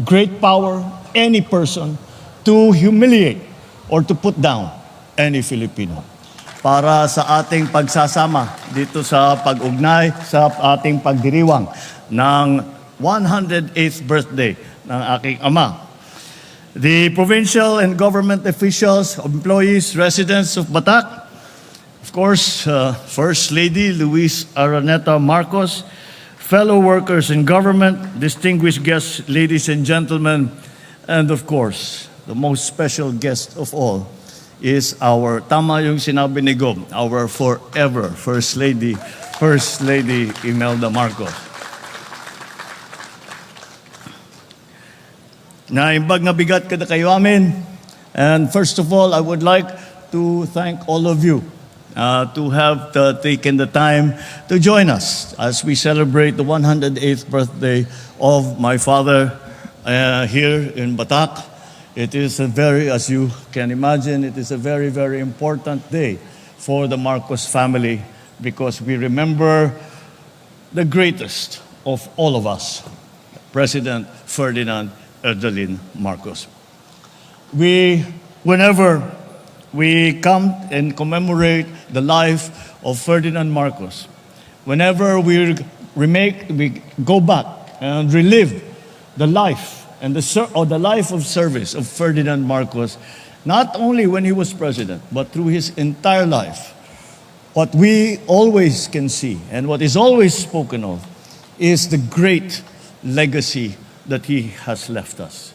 great power any person to humiliate or to put down any Filipino. Para sa ating pagsasama dito sa pag-ugnay sa ating pagdiriwang ng 108th birthday ng aking ama. The provincial and government officials, employees, residents of Batak, of course, First Lady Luis Araneta Marcos, fellow workers in government, distinguished guests, ladies and gentlemen, and of course, the most special guest of all is our, tama yung sinabi ni Gob, our forever First Lady Imelda Marcos. Naimbag nga bigat kada kayo amin. And first of all, I would like to thank all of you to have taken the time to join us as we celebrate the 108th birthday of my father here in Batak. It is a very, as you can imagine, it is a very, very important day for the Marcos family because we remember the greatest of all of us, President Ferdinand Erdelin Marcos. Whenever we come and commemorate the life of Ferdinand Marcos, whenever we go back and relive the life and the life of service of Ferdinand Marcos, not only when he was president, but through his entire life, what we always can see and what is always spoken of is the great legacy that he has left us.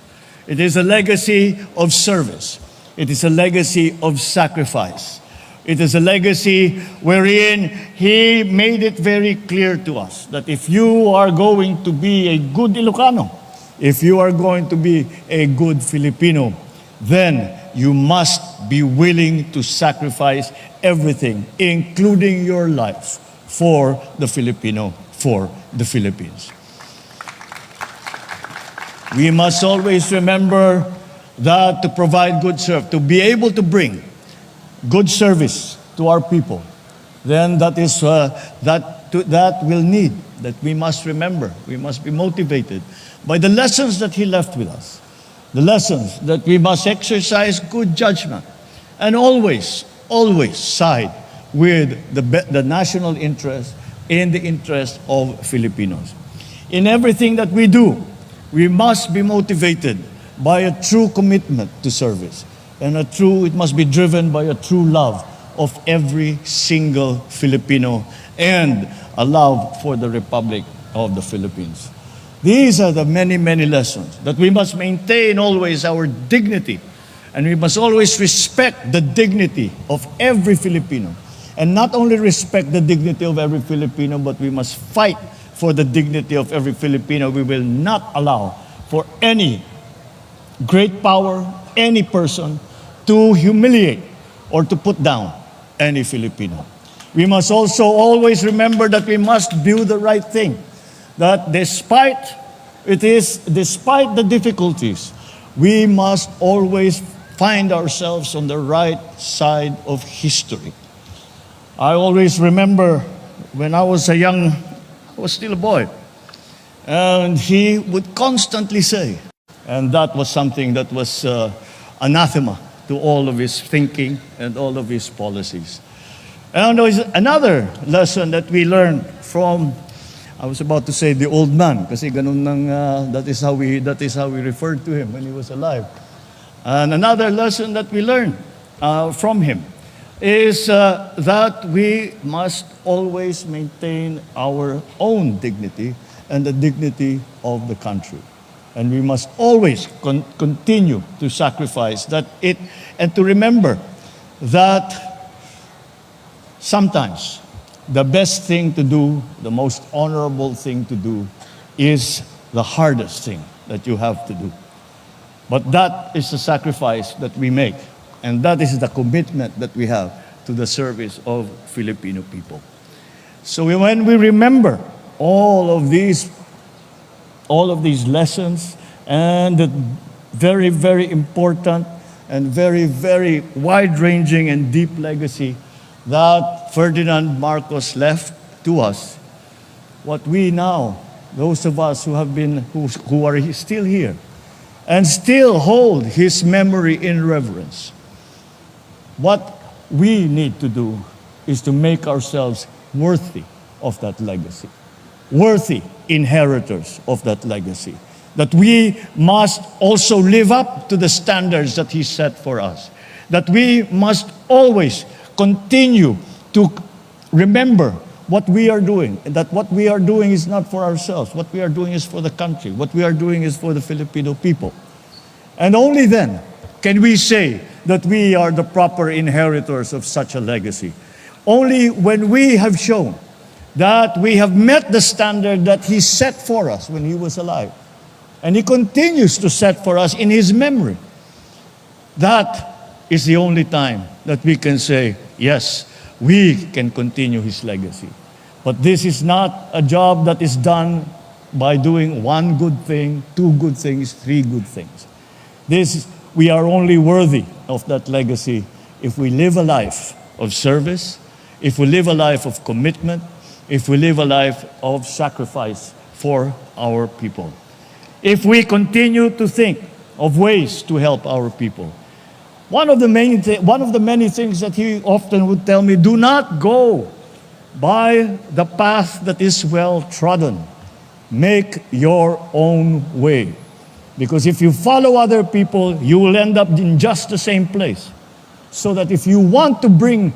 It is a legacy of service. It is a legacy of sacrifice. It is a legacy wherein he made it very clear to us that if you are going to be a good Ilocano, if you are going to be a good Filipino, then you must be willing to sacrifice everything, including your life, for the Filipino, for the Philippines. We must always remember that to provide good service, to be able to bring good service to our people, then that is that will need, that we must remember, we must be motivated by the lessons that he left with us, the lessons that we must exercise good judgment and always side with the national interest in the interest of Filipinos. In everything that we do, we must be motivated by a true commitment to service. And it must be driven by a true love of every single Filipino and a love for the Republic of the Philippines. These are the many, many lessons that we must maintain always our dignity. And we must always respect the dignity of every Filipino. And not only respect the dignity of every Filipino, but we must fight for the dignity of every Filipino. We will not allow for any great power, any person, to humiliate or to put down any Filipino. We must also always remember that we must do the right thing. That despite the difficulties, we must always find ourselves on the right side of history. I always remember when I was still a boy, and he would constantly say, and that was something that was anathema to all of his thinking and all of his policies. And there is another lesson that we learned from, I was about to say the old man, kasi ganun nang, that is how we referred to him when he was alive. And another lesson that we learned from him is that we must always maintain our own dignity and the dignity of the country. And we must always continue to sacrifice and to remember that sometimes the best thing to do, the most honorable thing to do, is the hardest thing that you have to do. But that is the sacrifice that we make, and that is the commitment that we have to the service of Filipino people. So when we remember all of these lessons and the very, very important and very, very wide-ranging and deep legacy that Ferdinand Marcos left to us, what we now, those of us who are still here, and still hold his memory in reverence. What we need to do is to make ourselves worthy of that legacy, worthy inheritors of that legacy, that we must also live up to the standards that he set for us, that we must always continue to remember what we are doing, and that what we are doing is not for ourselves. What we are doing is for the country. What we are doing is for the Filipino people. And only then can we say that we are the proper inheritors of such a legacy. Only when we have shown that we have met the standard that he set for us when he was alive, and he continues to set for us in his memory. That is the only time that we can say, yes, we can continue his legacy. But this is not a job that is done by doing one good thing, two good things, three good things. We are only worthy of that legacy if we live a life of service, if we live a life of commitment, if we live a life of sacrifice for our people. If we continue to think of ways to help our people. One of the many things that he often would tell me, do not go by the path that is well trodden. Make your own way. Because if you follow other people, you will end up in just the same place. So that if you want to bring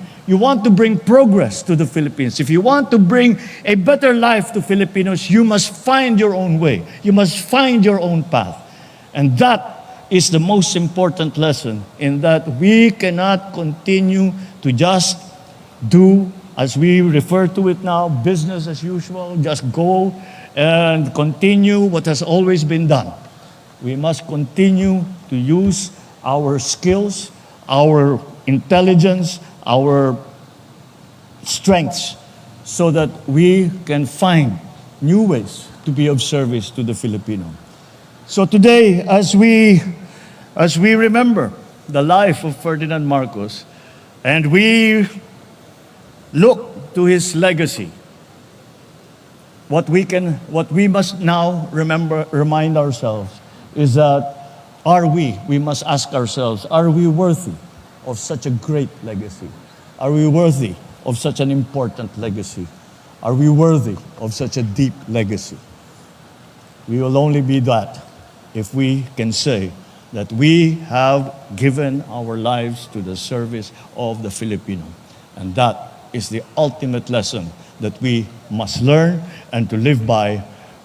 progress to the Philippines, if you want to bring a better life to Filipinos, you must find your own way. You must find your own path. And that is the most important lesson, in that we cannot continue to just do, as we refer to it now, business as usual, just go and continue what has always been done. We must continue to use our skills, our intelligence, our strengths, so that we can find new ways to be of service to the Filipino. So today, as we remember the life of Ferdinand Marcos, and we look to his legacy, what we must now remind ourselves is that we must ask ourselves, are we worthy of such a great legacy? Are we worthy of such an important legacy? Are we worthy of such a deep legacy? We will only be that if we can say that we have given our lives to the service of the Filipino. And that is the ultimate lesson that we must learn and to live by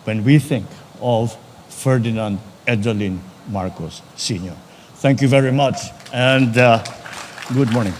when we think of Ferdinand Edwin Marcos Sr. Thank you very much, and good morning.